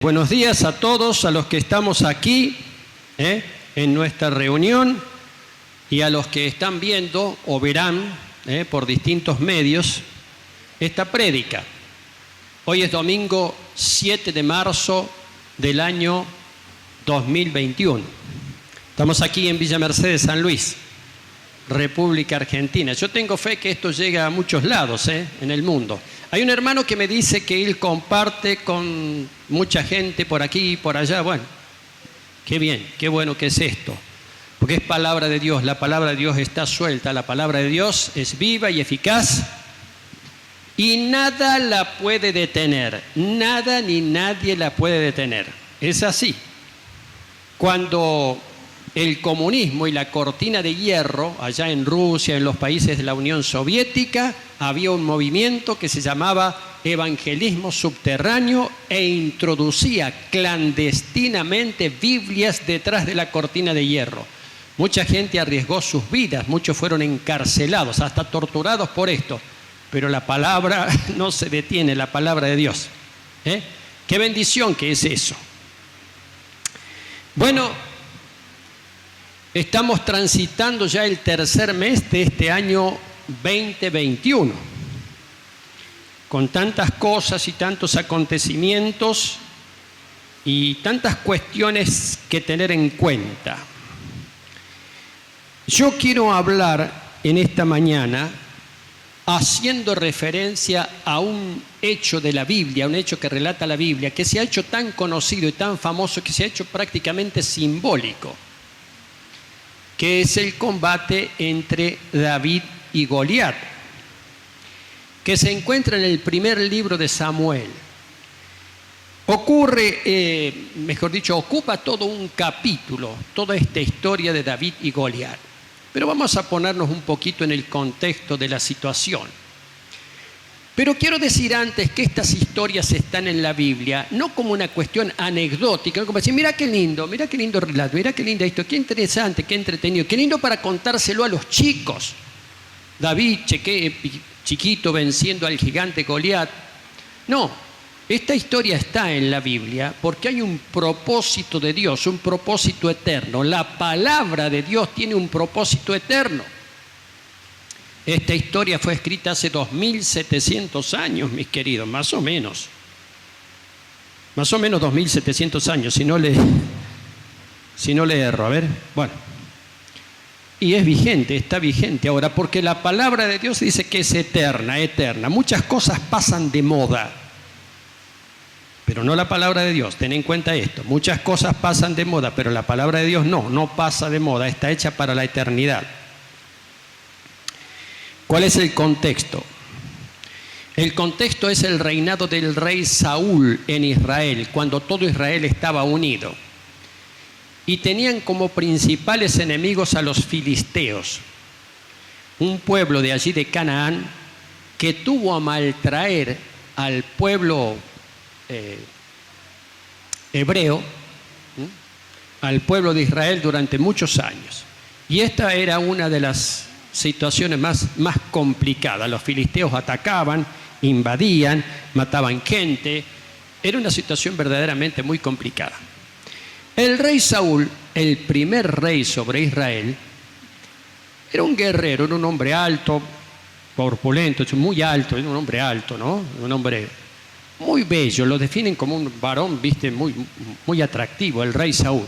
Buenos días a todos, a los que estamos aquí en nuestra reunión y a los que están viendo o verán por distintos medios esta prédica. Hoy es domingo 7 de marzo del año 2021. Estamos aquí en Villa Mercedes, San Luis, República Argentina. Yo tengo fe que esto llega a muchos lados en el mundo. Hay un hermano que me dice que él comparte con mucha gente por aquí y por allá. Bueno, qué bien, qué bueno que es esto. Porque es palabra de Dios, la palabra de Dios está suelta, la palabra de Dios es viva y eficaz y nada la puede detener, nada ni nadie la puede detener. Es así. Cuando el comunismo y la cortina de hierro, allá en Rusia, en los países de la Unión Soviética, había un movimiento que se llamaba evangelismo subterráneo e introducía clandestinamente Biblias detrás de la cortina de hierro. Mucha gente arriesgó sus vidas, muchos fueron encarcelados, hasta torturados por esto. Pero la palabra no se detiene, la palabra de Dios. ¡Qué bendición que es eso! Bueno, estamos transitando ya el tercer mes de este año 2021, con tantas cosas y tantos acontecimientos y tantas cuestiones que tener en cuenta. Yo quiero hablar en esta mañana haciendo referencia a un hecho de la Biblia, un hecho que relata la Biblia, que se ha hecho tan conocido y tan famoso que se ha hecho prácticamente simbólico, que es el combate entre David y Goliat, que se encuentra en el primer libro de Samuel. Ocupa todo un capítulo, toda esta historia de David y Goliat. Pero vamos a ponernos un poquito en el contexto de la situación. Pero quiero decir antes que estas historias están en la Biblia, no como una cuestión anecdótica, como decir, mira qué lindo relato, mira qué lindo esto, qué interesante, qué entretenido, qué lindo para contárselo a los chicos. David, chiquito, venciendo al gigante Goliat. No, esta historia está en la Biblia porque hay un propósito de Dios, un propósito eterno. La palabra de Dios tiene un propósito eterno. Esta historia fue escrita hace 2700 años, mis queridos, más o menos. Más o menos 2700 años, si no le erro. A ver, bueno. Y es vigente, está vigente ahora, porque la palabra de Dios dice que es eterna, eterna. Muchas cosas pasan de moda, pero no la palabra de Dios. Ten en cuenta esto. Muchas cosas pasan de moda, pero la palabra de Dios no pasa de moda, está hecha para la eternidad. ¿Cuál es el contexto? El contexto es el reinado del rey Saúl en Israel, cuando todo Israel estaba unido. Y tenían como principales enemigos a los filisteos, un pueblo de allí de Canaán que tuvo a maltraer al pueblo hebreo, al pueblo de Israel durante muchos años. Y esta era una de las situaciones más complicadas. Los filisteos atacaban, invadían, mataban gente. Era una situación verdaderamente muy complicada. El rey Saúl, el primer rey sobre Israel, era un guerrero, era un hombre alto, corpulento, muy alto, era un hombre alto, ¿no? Un hombre muy bello, lo definen como un varón, viste, muy atractivo, el rey Saúl.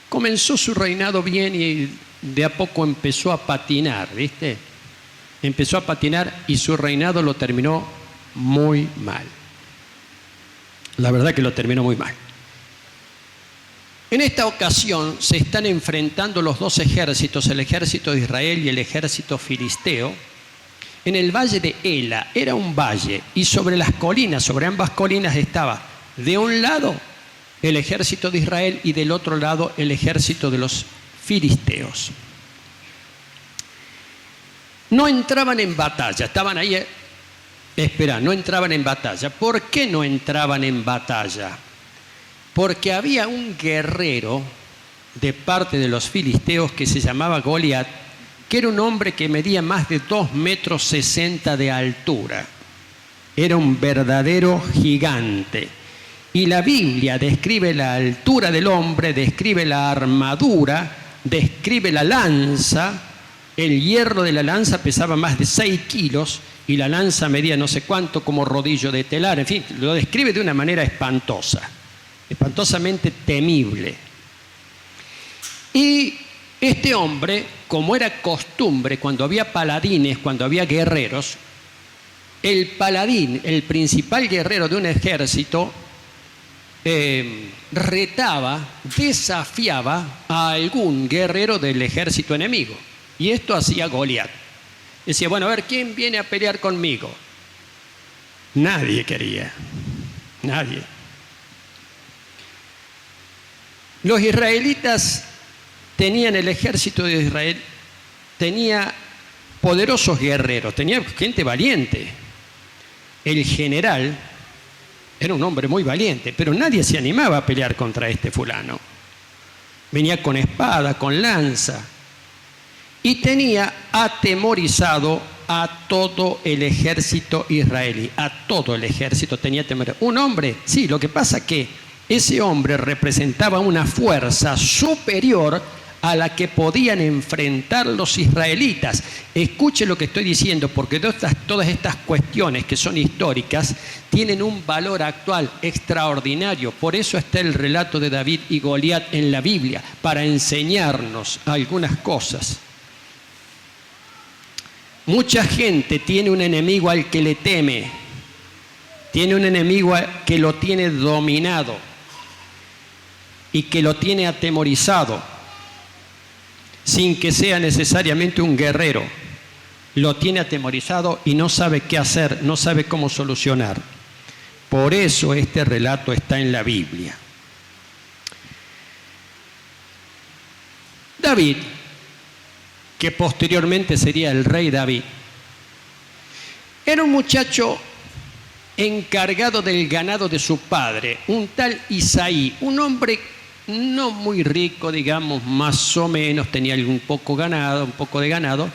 Comenzó su reinado bien y de a poco empezó a patinar, ¿viste? Empezó a patinar y su reinado lo terminó muy mal. La verdad que lo terminó muy mal. En esta ocasión se están enfrentando los dos ejércitos, el ejército de Israel y el ejército filisteo, en el valle de Ela. Era un valle y sobre las colinas, sobre ambas colinas estaba de un lado el ejército de Israel y del otro lado el ejército de los filisteos. No entraban en batalla, estaban ahí esperando, no entraban en batalla. ¿Por qué no entraban en batalla? Porque había un guerrero de parte de los filisteos que se llamaba Goliat, que era un hombre que medía más de 2,60 metros de altura. Era un verdadero gigante. Y la Biblia describe la altura del hombre, describe la armadura, describe la lanza. El hierro de la lanza pesaba más de 6 kilos y la lanza medía no sé cuánto como rodillo de telar. En fin, lo describe de una manera espantosa, espantosamente temible. Y este hombre, como era costumbre, cuando había paladines, cuando había guerreros, el paladín, el principal guerrero de un ejército, retaba, desafiaba a algún guerrero del ejército enemigo. Y esto hacía Goliat. Decía, bueno, a ver, ¿quién viene a pelear conmigo? Nadie quería, nadie. Los israelitas tenían, el ejército de Israel tenía poderosos guerreros, tenía gente valiente. El general era un hombre muy valiente, pero nadie se animaba a pelear contra este fulano. Venía con espada, con lanza, y tenía atemorizado a todo el ejército israelí. A todo el ejército tenía temor. Un hombre, sí, lo que pasa que ese hombre representaba una fuerza superior a la que podían enfrentar los israelitas. Escuche lo que estoy diciendo, porque todas estas cuestiones que son históricas tienen un valor actual extraordinario. Por eso está el relato de David y Goliat en la Biblia, para enseñarnos algunas cosas. Mucha gente tiene un enemigo al que le teme, tiene un enemigo que lo tiene dominado y que lo tiene atemorizado, sin que sea necesariamente un guerrero. Lo tiene atemorizado y no sabe qué hacer, no sabe cómo solucionar. Por eso este relato está en la Biblia. David, que posteriormente sería el rey David, era un muchacho encargado del ganado de su padre, un tal Isaí, un hombre no muy rico, digamos, más o menos, tenía un poco de ganado,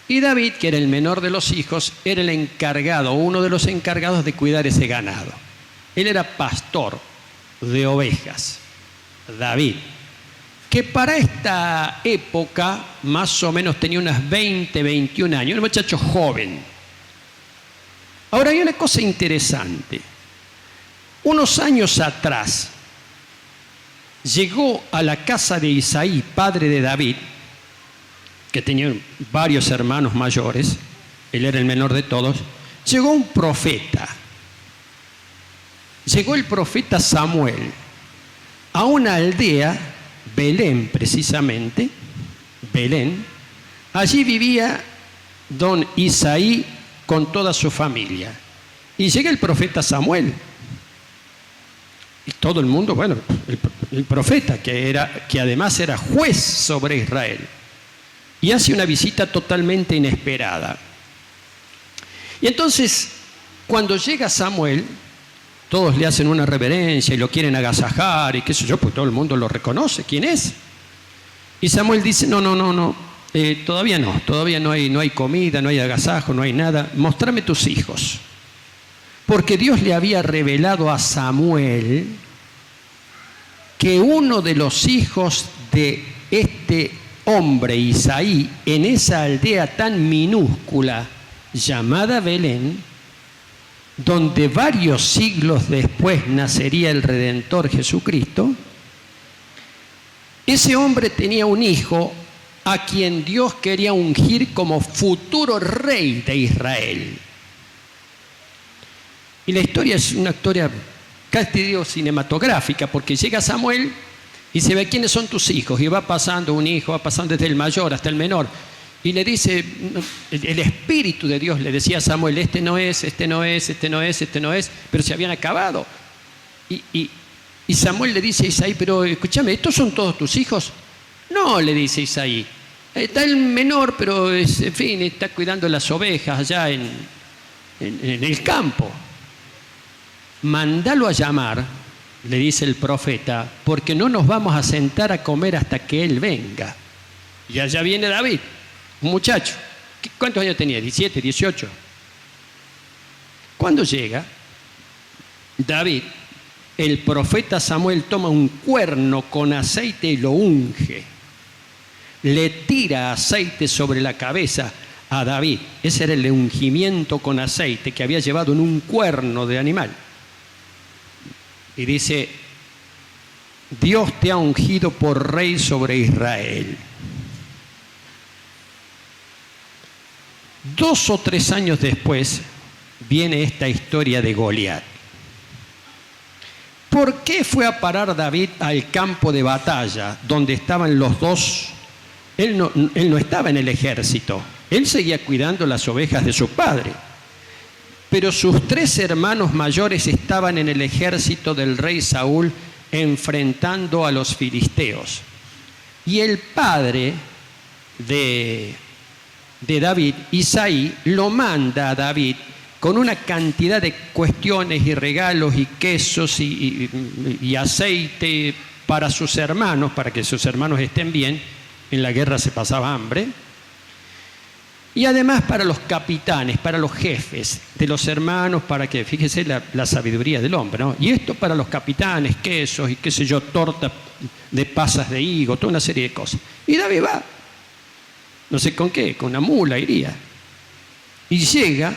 y David, que era el menor de los hijos, era el encargado, uno de los encargados de cuidar ese ganado. Él era pastor de ovejas, David, que para esta época más o menos tenía unas 20, 21 años, un muchacho joven. Ahora hay una cosa interesante. Unos años atrás llegó a la casa de Isaí, padre de David, que tenía varios hermanos mayores, él era el menor de todos, llegó un profeta. Llegó el profeta Samuel a una aldea, Belén precisamente, Belén. Allí vivía don Isaí con toda su familia. Y llega el profeta Samuel. Y todo el mundo, bueno, el profeta, que además era juez sobre Israel. Y hace una visita totalmente inesperada. Y entonces, cuando llega Samuel, todos le hacen una reverencia y lo quieren agasajar y qué sé yo, pues todo el mundo lo reconoce. ¿Quién es? Y Samuel dice, no, todavía no hay comida, no hay agasajo, no hay nada. Mostrame tus hijos. Porque Dios le había revelado a Samuel que uno de los hijos de este hombre, Isaí, en esa aldea tan minúscula llamada Belén, donde varios siglos después nacería el Redentor Jesucristo, ese hombre tenía un hijo a quien Dios quería ungir como futuro rey de Israel. Y la historia es una historia casi digo cinematográfica, porque llega Samuel y se ve quiénes son tus hijos, y va pasando un hijo, va pasando desde el mayor hasta el menor. Y le dice, el Espíritu de Dios le decía a Samuel, este no es, pero se habían acabado. Y Samuel le dice a Isaí, pero escúchame, ¿estos son todos tus hijos? No, le dice Isaí, está el menor, pero en fin, está cuidando las ovejas allá en el campo. Mándalo a llamar, le dice el profeta, porque no nos vamos a sentar a comer hasta que él venga. Y allá viene David, un muchacho. ¿Cuántos años tenía? 17, 18. Cuando llega, David el profeta Samuel toma un cuerno con aceite y lo unge. Le tira aceite sobre la cabeza a David. Ese era el ungimiento con aceite que había llevado en un cuerno de animal. Y dice: Dios te ha ungido por rey sobre Israel. 2 o 3 años después viene esta historia de Goliat. ¿Por qué fue a parar David al campo de batalla donde estaban los dos? Él no estaba en el ejército, él seguía cuidando las ovejas de su padre. Pero sus 3 hermanos mayores estaban en el ejército del rey Saúl enfrentando a los filisteos. Y el padre de David, Isaí, lo manda a David con una cantidad de cuestiones y regalos y quesos y aceite para sus hermanos, para que sus hermanos estén bien. En la guerra se pasaba hambre. Y además para los capitanes, para los jefes de los hermanos, para que, fíjese la sabiduría del hombre, ¿no? Y esto para los capitanes, quesos y qué sé yo, torta de pasas de higo, toda una serie de cosas. Y David va, no sé con qué, con una mula iría. Y llega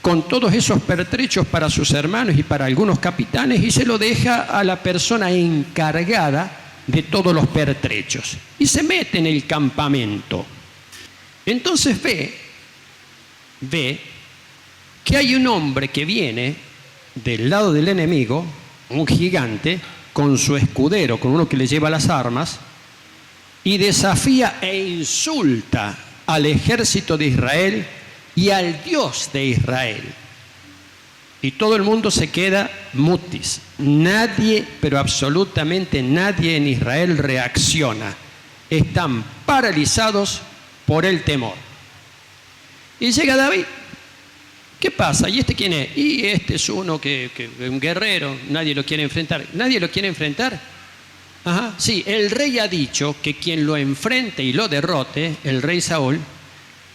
con todos esos pertrechos para sus hermanos y para algunos capitanes y se lo deja a la persona encargada de todos los pertrechos. Y se mete en el campamento. Entonces ve que hay un hombre que viene del lado del enemigo, un gigante, con su escudero, con uno que le lleva las armas, y desafía e insulta al ejército de Israel y al Dios de Israel. Y todo el mundo se queda mutis. Nadie, pero absolutamente nadie en Israel reacciona. Están paralizados por el temor. Y llega David. ¿Qué pasa? ¿Y este quién es? Y este es uno que un guerrero, nadie lo quiere enfrentar. ¿Nadie lo quiere enfrentar? Ajá, sí, el rey ha dicho que quien lo enfrente y lo derrote, el rey Saúl,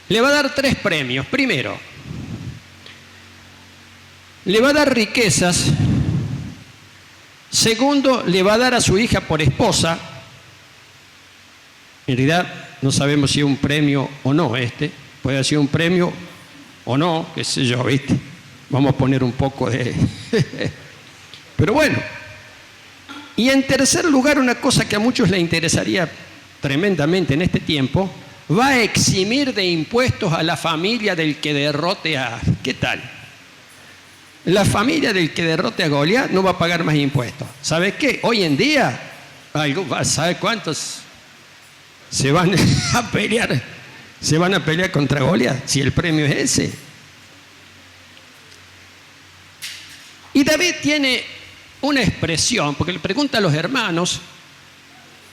le va a dar 3 premios. Primero, le va a dar riquezas. Segundo, le va a dar a su hija por esposa. En realidad no sabemos si es un premio o no puede ser un premio o no, qué sé yo, ¿viste? Vamos a poner un poco de... Pero bueno. Y en tercer lugar, una cosa que a muchos les interesaría tremendamente en este tiempo, va a eximir de impuestos a la familia del que derrote a... ¿Qué tal? La familia del que derrote a Goliat no va a pagar más impuestos. ¿Sabes qué? Hoy en día, ¿sabe cuántos se van a pelear? Se van a pelear contra Goliat si el premio es ese. Y David tiene una expresión, porque le pregunta a los hermanos,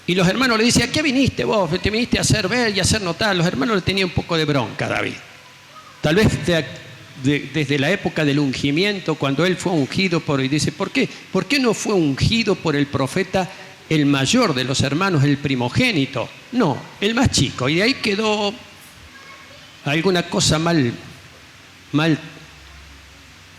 y los hermanos le dicen: ¿a qué viniste vos? Te viniste a hacer ver y a hacer notar. Los hermanos le tenían un poco de bronca a David. Tal vez desde la época del ungimiento, cuando él fue ungido y dice: ¿por qué? ¿Por qué no fue ungido por el profeta el mayor de los hermanos, el primogénito? No, el más chico. Y de ahí quedó alguna cosa mal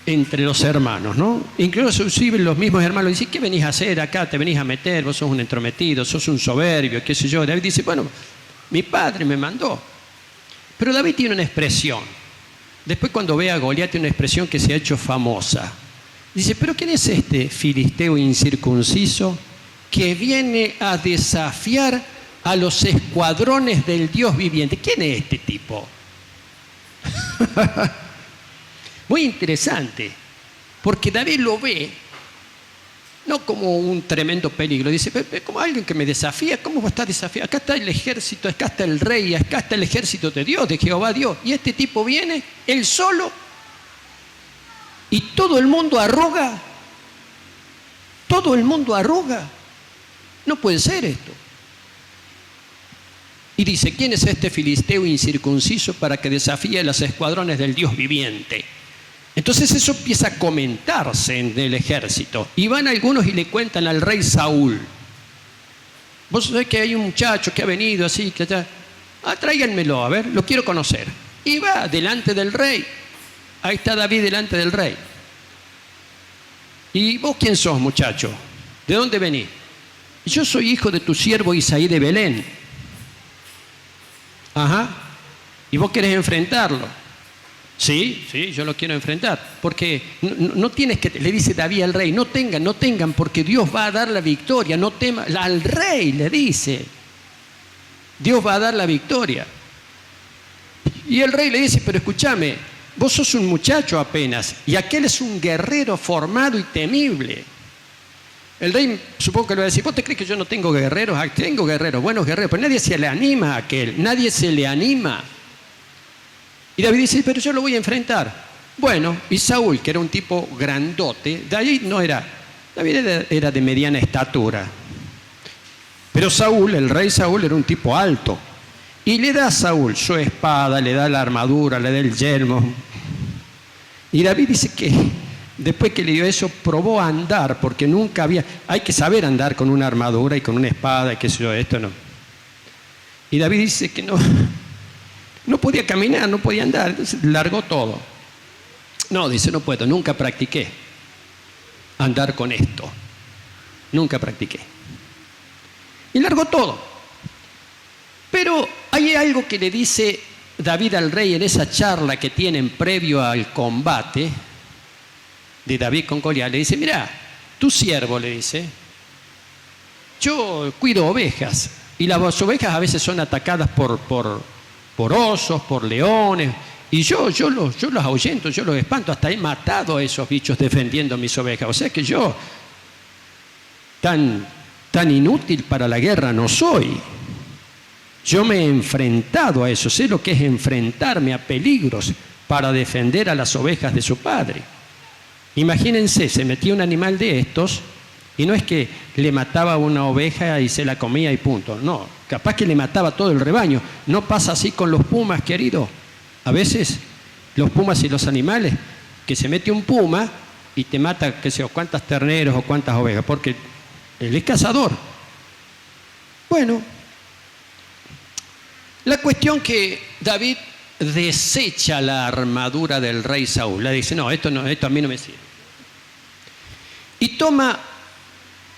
entre los hermanos, ¿no? Incluso los mismos hermanos dicen: ¿qué venís a hacer acá? Te venís a meter, vos sos un entrometido, sos un soberbio, qué sé yo. David dice: bueno, mi padre me mandó. Pero David tiene una expresión. Después, cuando ve a Goliat, tiene una expresión que se ha hecho famosa. Dice: ¿pero quién es este filisteo incircunciso que viene a desafiar a los escuadrones del Dios viviente? ¿Quién es este tipo? Muy interesante, porque David lo ve no como un tremendo peligro. Dice: como alguien que me desafía. ¿Cómo va a estar desafiado? Acá está el ejército, acá está el rey, acá está el ejército de Dios, de Jehová Dios. Y este tipo viene, él solo, y todo el mundo arroga. Todo el mundo arroga. No puede ser esto. Y dice: ¿quién es este filisteo incircunciso para que desafíe a los escuadrones del Dios viviente? Entonces eso empieza a comentarse en el ejército. Y van algunos y le cuentan al rey Saúl: vos sabés que hay un muchacho que ha venido así, que allá. Tráiganmelo, a ver, lo quiero conocer. Y va delante del rey. Ahí está David delante del rey. ¿y vos quién sos, muchacho? ¿De dónde venís? Yo soy hijo de tu siervo Isaí de Belén. Ajá. ¿Y vos querés enfrentarlo? Sí, yo lo quiero enfrentar. Porque no tienes que, le dice David al rey, no tengan, porque Dios va a dar la victoria, no temas. Al rey le dice, Dios va a dar la victoria. Y el rey le dice, pero escúchame, vos sos un muchacho apenas, y aquel es un guerrero formado y temible. El rey supongo que le va a decir, ¿vos te crees que yo no tengo guerreros? Tengo guerreros, buenos guerreros, pero nadie se le anima a aquel, nadie se le anima. Y David dice, pero yo lo voy a enfrentar. Bueno, y Saúl, que era un tipo grandote, David era de mediana estatura. Pero Saúl, el rey Saúl, era un tipo alto. Y le da a Saúl su espada, le da la armadura, le da el yelmo. Y David dice que después que le dio eso, probó a andar, porque nunca había... Hay que saber andar con una armadura y con una espada y qué sé yo, esto no. Y David dice que no podía caminar, no podía andar, entonces largó todo. No, dice, no puedo, nunca practiqué andar con esto. Nunca practiqué. Y largó todo. Pero hay algo que le dice David al rey en esa charla que tienen previo al combate de David con Goliat. Le dice, mira, tu siervo, le dice, yo cuido ovejas y las ovejas a veces son atacadas por osos, por leones, y yo los ahuyento, yo los espanto, hasta he matado a esos bichos defendiendo mis ovejas. O sea que yo tan inútil para la guerra no soy. Yo me he enfrentado a eso, sé lo que es enfrentarme a peligros para defender a las ovejas de su padre. Imagínense, se metía un animal de estos y no es que le mataba una oveja y se la comía y punto. No, capaz que le mataba todo el rebaño. No pasa así con los pumas, querido. A veces los pumas y los animales, que se mete un puma y te mata, qué sé yo, cuántas terneros o cuántas ovejas, porque él es cazador. Bueno, la cuestión que David desecha la armadura del rey Saúl. Le dice, no, esto a mí no me sirve. Y toma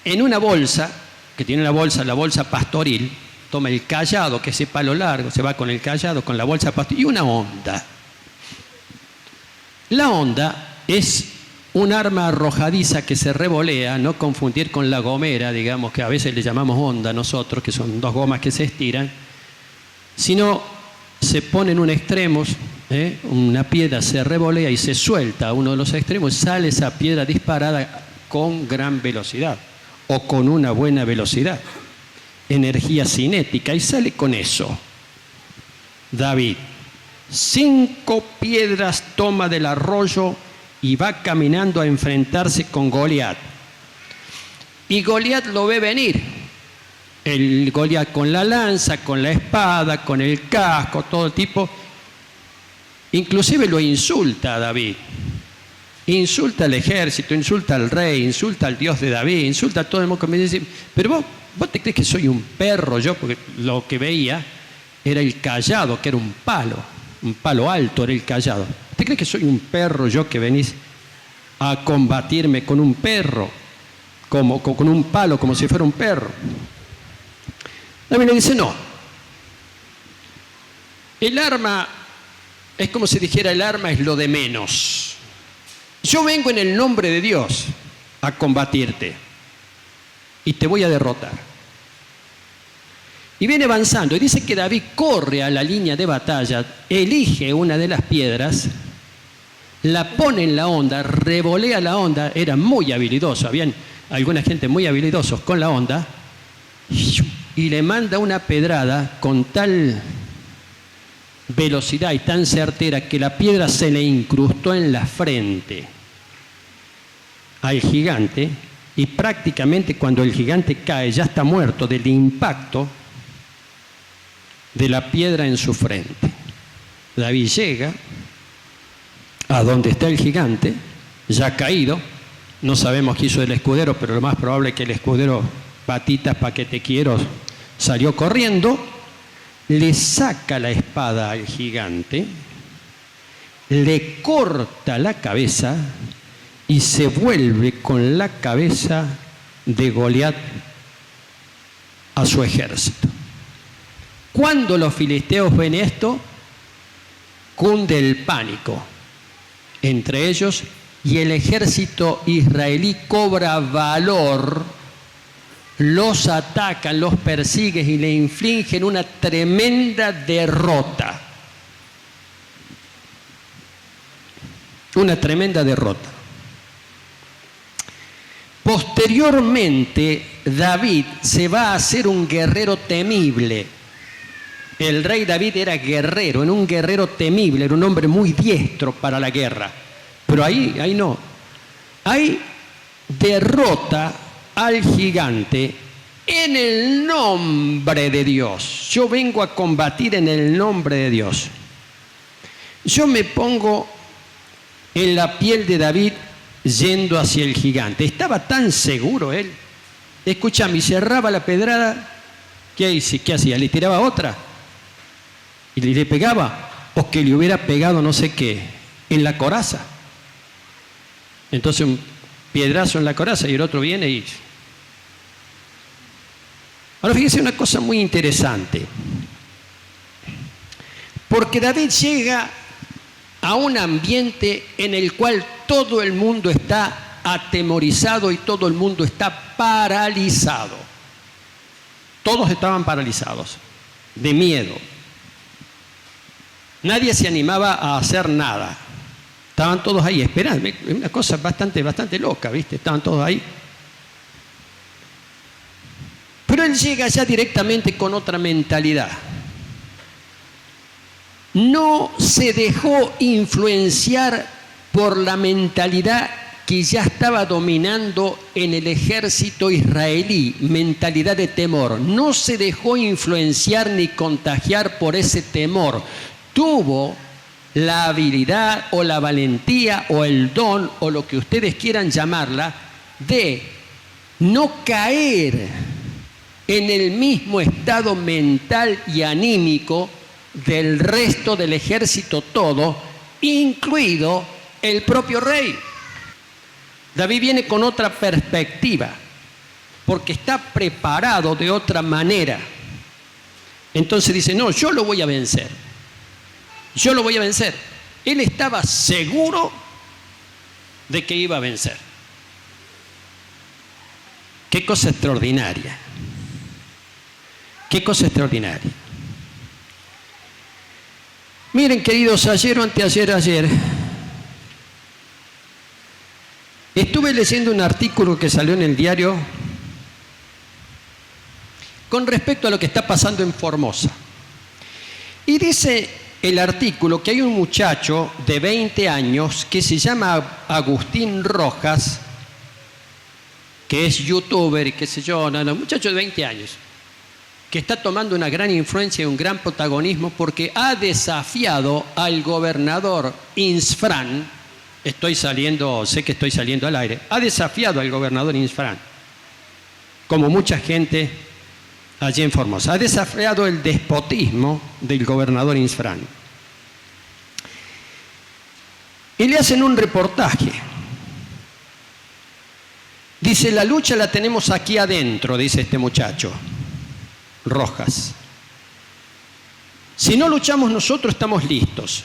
en una bolsa, que tiene la bolsa pastoril, toma el cayado, que es ese palo largo, se va con el cayado, con la bolsa pastoril, y una honda. La honda es un arma arrojadiza que se revolea, no confundir con la gomera, digamos, que a veces le llamamos honda nosotros, que son dos gomas que se estiran, sino se pone en un extremo, una piedra se revolea y se suelta a uno de los extremos, sale esa piedra disparada con gran velocidad o con una buena velocidad, energía cinética, y sale con eso. David, 5 piedras toma del arroyo y va caminando a enfrentarse con Goliat. Y Goliat lo ve venir. El Goliat con la lanza, con la espada, con el casco, todo tipo. Inclusive lo insulta a David. Insulta al ejército, insulta al rey, insulta al Dios de David, insulta a todo el mundo. Me dice, pero vos te crees que soy un perro yo, porque lo que veía era el cayado, que era un palo alto era el cayado. ¿Te crees que soy un perro yo que venís a combatirme con un perro, con un palo, como si fuera un perro? David le dice, no. El arma, es como si dijera, el arma es lo de menos. Yo vengo en el nombre de Dios a combatirte y te voy a derrotar. Y viene avanzando y dice que David corre a la línea de batalla, elige una de las piedras, la pone en la honda, revolea la honda, era muy habilidoso, habían alguna gente muy habilidosos con la honda, y le manda una pedrada con tal velocidad y tan certera que la piedra se le incrustó en la frente al gigante, y prácticamente cuando el gigante cae ya está muerto del impacto de la piedra en su frente. David llega a donde está el gigante, ya caído. No sabemos qué hizo el escudero, pero lo más probable es que el escudero, patitas pa' que te quiero, salió corriendo, le saca la espada al gigante, le corta la cabeza y se vuelve con la cabeza de Goliat a su ejército. Cuando los filisteos ven esto, cunde el pánico entre ellos y el ejército israelí cobra valor, los atacan, los persiguen y le infligen una tremenda derrota. Una tremenda derrota. Posteriormente, David se va a hacer un guerrero temible. El rey David era guerrero, era un guerrero temible, era un hombre muy diestro para la guerra. Pero ahí no. Ahí derrota al gigante en el nombre de Dios. Yo vengo a combatir en el nombre de Dios. Yo me pongo en la piel de David yendo hacia el gigante. Estaba tan seguro él. Escúchame, cerraba la pedrada. ¿Qué hacía? ¿Le tiraba otra? ¿Y le pegaba? ¿O que le hubiera pegado no sé qué? En la coraza. Entonces un piedrazo en la coraza y el otro viene y... Ahora fíjense una cosa muy interesante. Porque David llega a un ambiente en el cual todo el mundo está atemorizado y todo el mundo está paralizado. Todos estaban paralizados, de miedo. Nadie se animaba a hacer nada. Estaban todos ahí esperando. Una cosa bastante loca, ¿viste? Estaban todos ahí. Pero él llega ya directamente con otra mentalidad. No se dejó influenciar por la mentalidad que ya estaba dominando en el ejército israelí, mentalidad de temor. No se dejó influenciar ni contagiar por ese temor. Tuvo la habilidad o la valentía o el don o lo que ustedes quieran llamarla de no caer en el mismo estado mental y anímico del resto del ejército todo, incluido el propio rey. David viene con otra perspectiva, porque está preparado de otra manera. Entonces dice, no, yo lo voy a vencer. Yo lo voy a vencer. Él estaba seguro de que iba a vencer. Qué cosa extraordinaria. Qué cosa extraordinaria. Miren, queridos, ayer o ayer, estuve leyendo un artículo que salió en el diario con respecto a lo que está pasando en Formosa. Y dice el artículo que hay un muchacho de 20 años que se llama Agustín Rojas, que es youtuber y qué sé yo, un muchacho de 20 años, que está tomando una gran influencia y un gran protagonismo porque ha desafiado al gobernador Insfrán. Sé que estoy saliendo al aire. Ha desafiado al gobernador Insfrán, como mucha gente allí en Formosa. Ha desafiado el despotismo del gobernador Insfrán. Y le hacen un reportaje. Dice, la lucha la tenemos aquí adentro, dice este muchacho Rojas. Si no luchamos nosotros, estamos listos.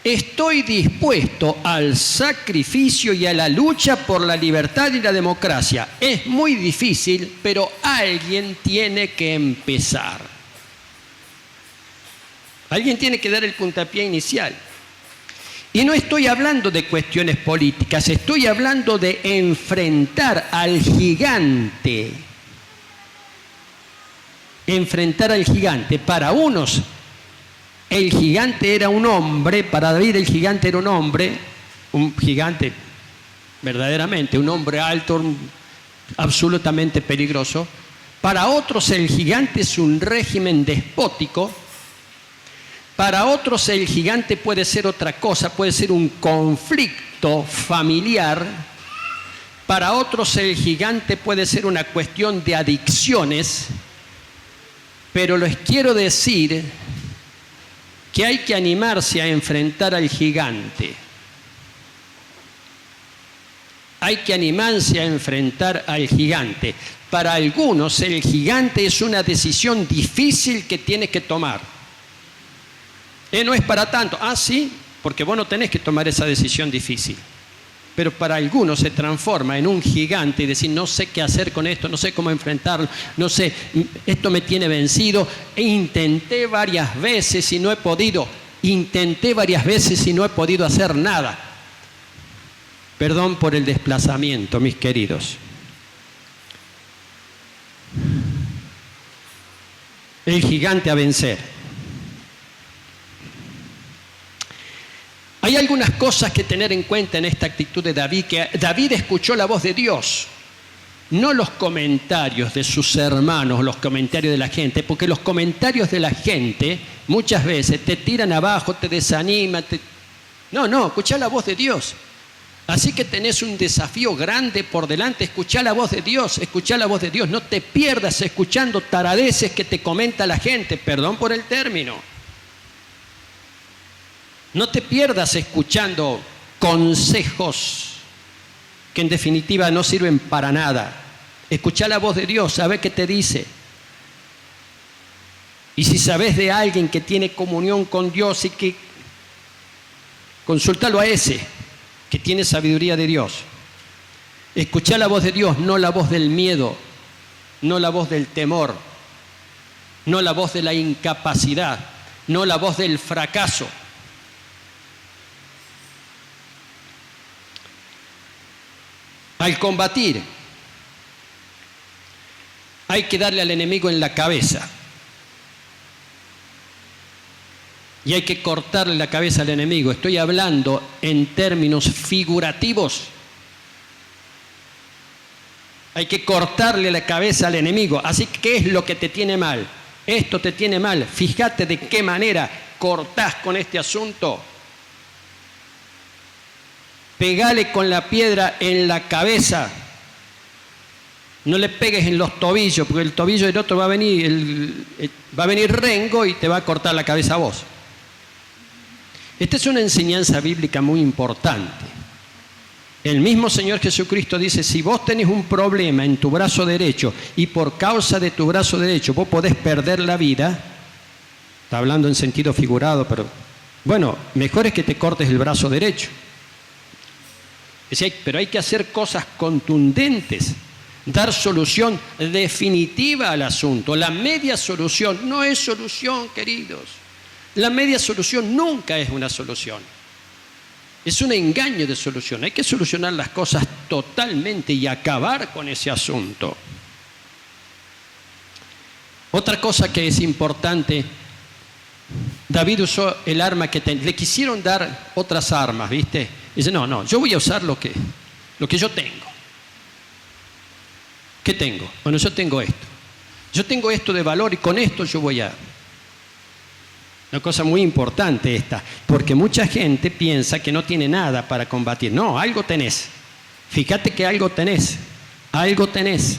Estoy dispuesto al sacrificio y a la lucha por la libertad y la democracia. Es muy difícil, pero alguien tiene que empezar. Alguien tiene que dar el puntapié inicial. Y no estoy hablando de cuestiones políticas, estoy hablando de enfrentar al gigante. Enfrentar al gigante. Para unos, el gigante era un hombre, para David el gigante era un gigante verdaderamente, un hombre alto, absolutamente peligroso. Para otros el gigante es un régimen despótico. Para otros el gigante puede ser otra cosa, puede ser un conflicto familiar. Para otros el gigante puede ser una cuestión de adicciones. Pero les quiero decir que hay que animarse a enfrentar al gigante. Hay que animarse a enfrentar al gigante. Para algunos el gigante es una decisión difícil que tienes que tomar. No es para tanto. Ah, sí, porque vos no tenés que tomar esa decisión difícil. Pero para algunos se transforma en un gigante y decir, no sé qué hacer con esto, no sé cómo enfrentarlo, no sé, esto me tiene vencido. Intenté varias veces y no he podido. Intenté varias veces y no he podido hacer nada. Perdón por el desplazamiento, mis queridos. El gigante a vencer. Hay algunas cosas que tener en cuenta en esta actitud de David, que David escuchó la voz de Dios, no los comentarios de sus hermanos, los comentarios de la gente, porque los comentarios de la gente muchas veces te tiran abajo, te desaniman. No, escuchá la voz de Dios. Así que tenés un desafío grande por delante. Escuchá la voz de Dios, escuchá la voz de Dios. No te pierdas escuchando taradeces que te comenta la gente, perdón por el término. No te pierdas escuchando consejos que en definitiva no sirven para nada. Escuchá la voz de Dios, sabe qué te dice. Y si sabes de alguien que tiene comunión con Dios y que consúltalo a ese que tiene sabiduría de Dios. Escuchá la voz de Dios, no la voz del miedo, no la voz del temor, no la voz de la incapacidad, no la voz del fracaso. Al combatir, hay que darle al enemigo en la cabeza. Y hay que cortarle la cabeza al enemigo. Estoy hablando en términos figurativos. Hay que cortarle la cabeza al enemigo. Así que, ¿qué es lo que te tiene mal? Esto te tiene mal. Fíjate de qué manera cortás con este asunto. Pegale con la piedra en la cabeza. No le pegues en los tobillos, porque el tobillo del otro va a venir rengo y te va a cortar la cabeza a vos. Esta es una enseñanza bíblica muy importante. El mismo Señor Jesucristo dice, si vos tenés un problema en tu brazo derecho y por causa de tu brazo derecho vos podés perder la vida, está hablando en sentido figurado, pero bueno, mejor es que te cortes el brazo derecho. Pero hay que hacer cosas contundentes, dar solución definitiva al asunto. La media solución no es solución, queridos. La media solución nunca es una solución. Es un engaño de solución. Hay que solucionar las cosas totalmente y acabar con ese asunto. Otra cosa que es importante, David usó el arma que tenía. Le quisieron dar otras armas, ¿viste? Dice, no, yo voy a usar lo que yo tengo. ¿Qué tengo? Bueno, yo tengo esto. Yo tengo esto de valor y con esto yo voy a... Una cosa muy importante esta, porque mucha gente piensa que no tiene nada para combatir. No, algo tenés. Fíjate que algo tenés. Algo tenés.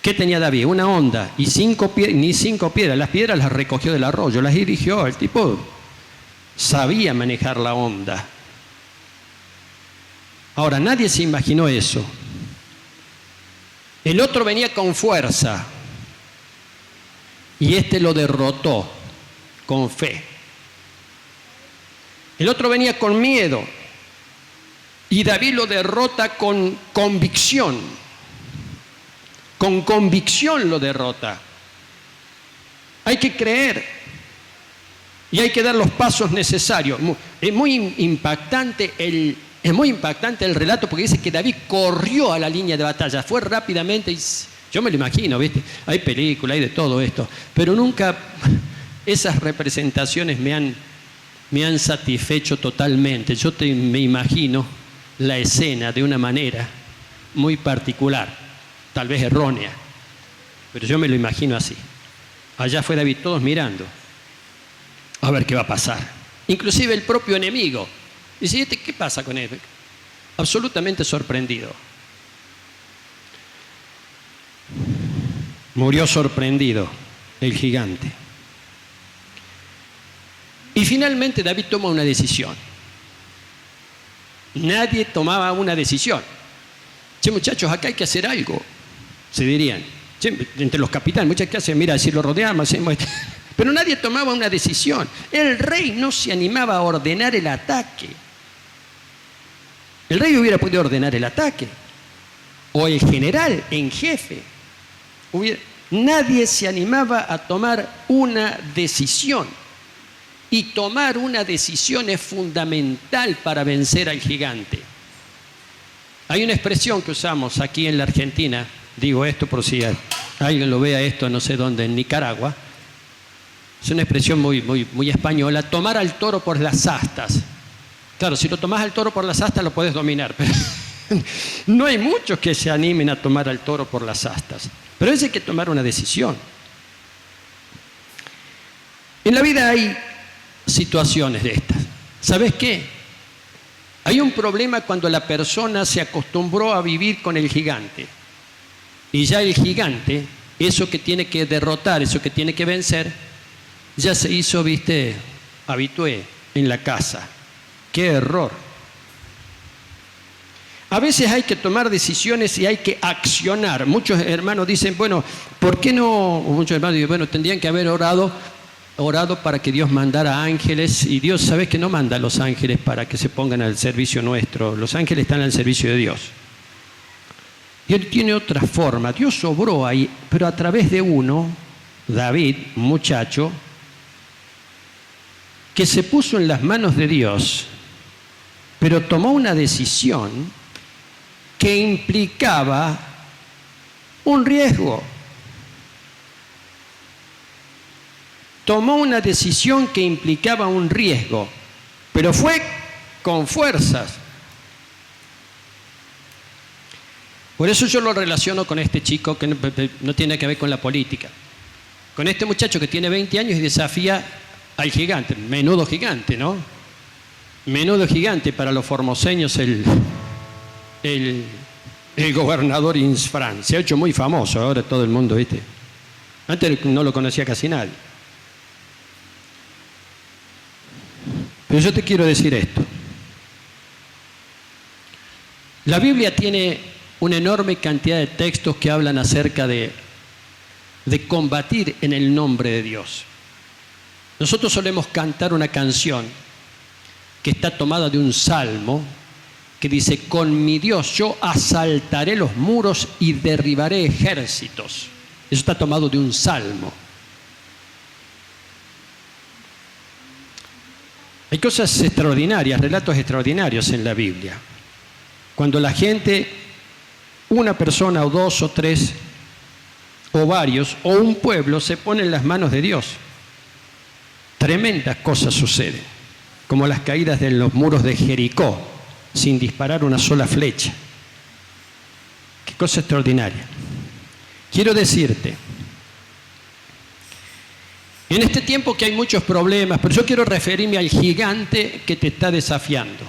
¿Qué tenía David? Una honda y 5 piedras. Las piedras las recogió del arroyo, las dirigió. El tipo sabía manejar la honda. Ahora, nadie se imaginó eso. El otro venía con fuerza. Y este lo derrotó con fe. El otro venía con miedo. Y David lo derrota con convicción. Con convicción lo derrota. Hay que creer. Y hay que dar los pasos necesarios. Es muy impactante el relato porque dice que David corrió a la línea de batalla. Fue rápidamente y... Yo me lo imagino, ¿viste? Hay películas, hay de todo esto, pero nunca esas representaciones me han satisfecho totalmente. Me imagino la escena de una manera muy particular, tal vez errónea, pero yo me lo imagino así. Allá fue David, todos mirando, a ver qué va a pasar. Inclusive el propio enemigo. Dice, ¿qué pasa con él? Absolutamente sorprendido. Murió sorprendido el gigante. Y finalmente David toma una decisión. Nadie tomaba una decisión. Che, muchachos, acá hay que hacer algo, se dirían. Che, entre los capitanes, muchas que hacen, mira, si lo rodeamos, hacemos esto. Pero nadie tomaba una decisión. El rey no se animaba a ordenar el ataque. El rey hubiera podido ordenar el ataque. O el general en jefe. Nadie se animaba a tomar una decisión. Y tomar una decisión es fundamental para vencer al gigante. Hay una expresión que usamos aquí en la Argentina, digo esto por si alguien lo vea esto no sé dónde, en Nicaragua. Es una expresión muy española, tomar al toro por las astas. Claro, si lo tomás al toro por las astas lo podés dominar, pero no hay muchos que se animen a tomar al toro por las astas. Pero a veces hay que tomar una decisión. En la vida hay situaciones de estas. ¿Sabes qué? Hay un problema cuando la persona se acostumbró a vivir con el gigante. Y ya el gigante, eso que tiene que derrotar, eso que tiene que vencer, ya se hizo, habitué en la casa. ¡Qué error! A veces hay que tomar decisiones y hay que accionar. Muchos hermanos dicen, bueno, ¿por qué no? O muchos hermanos dicen, bueno, tendrían que haber orado para que Dios mandara ángeles. Y Dios, ¿sabes que no manda a los ángeles para que se pongan al servicio nuestro? Los ángeles están al servicio de Dios. Y Él tiene otra forma. Dios obró ahí, pero a través de uno, David, un muchacho, que se puso en las manos de Dios, pero tomó una decisión que implicaba un riesgo. Tomó una decisión que implicaba un riesgo, pero fue con fuerzas. Por eso yo lo relaciono con este chico que no tiene que ver con la política. Con este muchacho que tiene 20 años y desafía al gigante. Menudo gigante, ¿no? Menudo gigante para los formoseños el gobernador Insfrán. Se ha hecho muy famoso ahora todo el mundo, ¿viste? Antes no lo conocía casi nadie. Pero yo te quiero decir esto. La Biblia tiene una enorme cantidad de textos que hablan acerca de combatir en el nombre de Dios. Nosotros solemos cantar una canción que está tomada de un salmo que dice, con mi Dios yo asaltaré los muros y derribaré ejércitos. Eso está tomado de un salmo. Hay cosas extraordinarias, relatos extraordinarios en la Biblia. Cuando la gente, una persona o dos o tres o varios o un pueblo se pone en las manos de Dios, tremendas cosas suceden, como las caídas de los muros de Jericó, sin disparar una sola flecha. Qué cosa extraordinaria. Quiero decirte, en este tiempo que hay muchos problemas, pero yo quiero referirme al gigante que te está desafiando.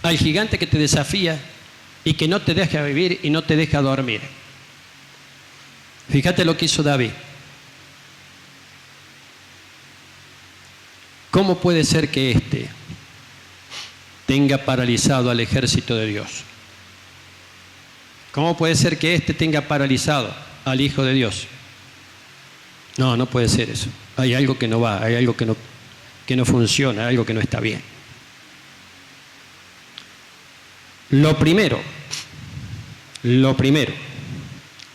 Al gigante que te desafía y que no te deja vivir y no te deja dormir. Fíjate lo que hizo David. ¿Cómo puede ser que éste tenga paralizado al ejército de Dios? ¿Cómo puede ser que éste tenga paralizado al Hijo de Dios? No, no puede ser eso. Hay algo que no va, hay algo que no funciona, hay algo que no está bien. Lo primero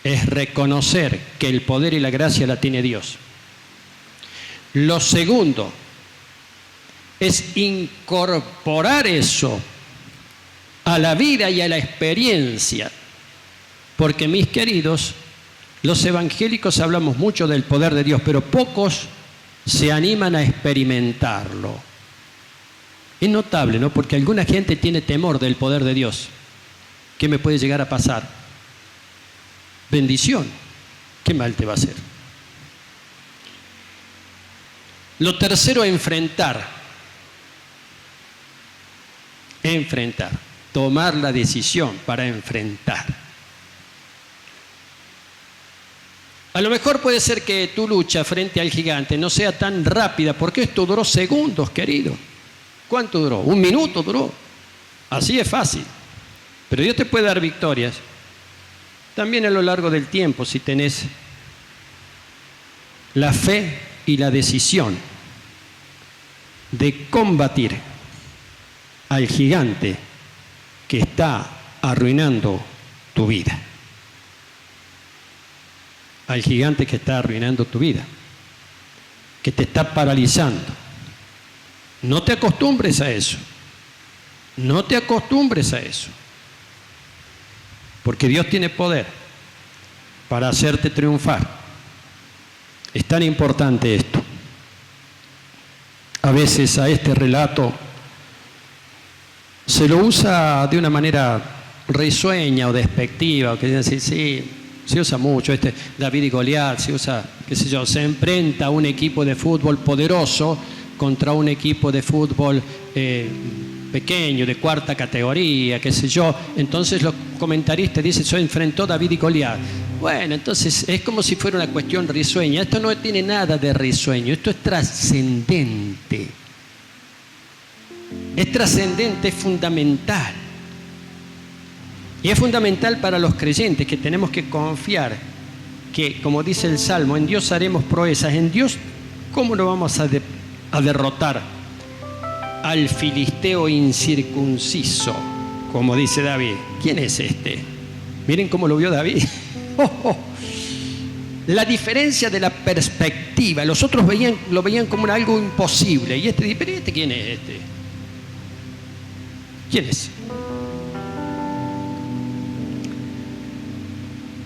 es reconocer que el poder y la gracia la tiene Dios. Lo segundo es incorporar eso a la vida y a la experiencia. Porque, mis queridos, los evangélicos hablamos mucho del poder de Dios, pero pocos se animan a experimentarlo. Es notable, ¿no? Porque alguna gente tiene temor del poder de Dios. ¿Qué me puede llegar a pasar? Bendición. ¿Qué mal te va a hacer? Lo tercero, enfrentar. Tomar la decisión para enfrentar. A lo mejor puede ser que tu lucha frente al gigante no sea tan rápida, porque esto duró segundos, querido. ¿Cuánto duró? ¿Un minuto duró? Así es fácil. Pero Dios te puede dar victorias también a lo largo del tiempo si tenés la fe y la decisión de combatir al gigante que está arruinando tu vida. Al gigante que está arruinando tu vida, que te está paralizando. No te acostumbres a eso. No te acostumbres a eso. Porque Dios tiene poder para hacerte triunfar. Es tan importante esto. A veces a este relato se lo usa de una manera risueña o despectiva, o que dicen, sí, se usa mucho, David y Goliat, se usa, qué sé yo, se enfrenta un equipo de fútbol poderoso contra un equipo de fútbol pequeño, de cuarta categoría, qué sé yo. Entonces los comentaristas dicen, se enfrentó David y Goliat. Bueno, entonces es como si fuera una cuestión risueña. Esto no tiene nada de risueño, esto es trascendente. Es trascendente, es fundamental. Y es fundamental para los creyentes que tenemos que confiar que, como dice el Salmo, en Dios haremos proezas. En Dios, ¿cómo no vamos a derrotar al filisteo incircunciso? Como dice David. ¿Quién es este? Miren cómo lo vio David. La diferencia de la perspectiva. Los otros lo veían como algo imposible. Y pero ¿este quién es este? ¿Quién es?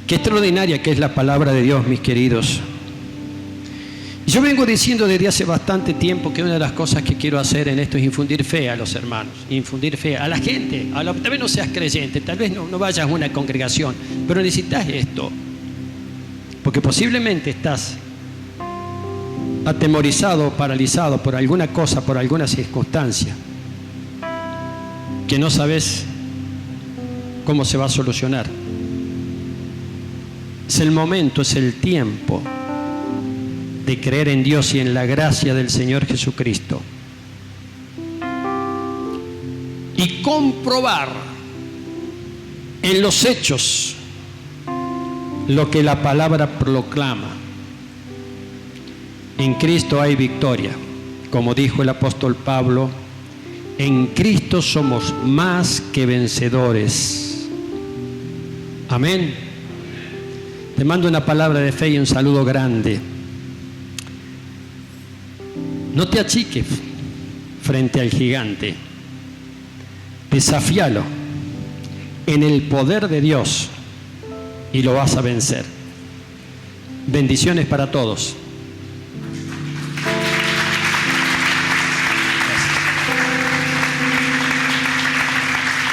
Qué extraordinaria que es la palabra de Dios, mis queridos. Yo vengo diciendo desde hace bastante tiempo que una de las cosas que quiero hacer en esto es infundir fe a los hermanos, infundir fe a la gente. Tal vez no seas creyente, tal vez no vayas a una congregación, pero necesitas esto. Porque posiblemente estás atemorizado o paralizado por alguna cosa, por alguna circunstancia, que no sabes cómo se va a solucionar. Es el momento, es el tiempo de creer en Dios y en la gracia del Señor Jesucristo y comprobar en los hechos lo que la palabra proclama. En Cristo hay victoria, como dijo el apóstol Pablo, en Cristo somos más que vencedores. Amén. Te mando una palabra de fe y un saludo grande. No te achiques frente al gigante. Desafíalo en el poder de Dios y lo vas a vencer. Bendiciones para todos.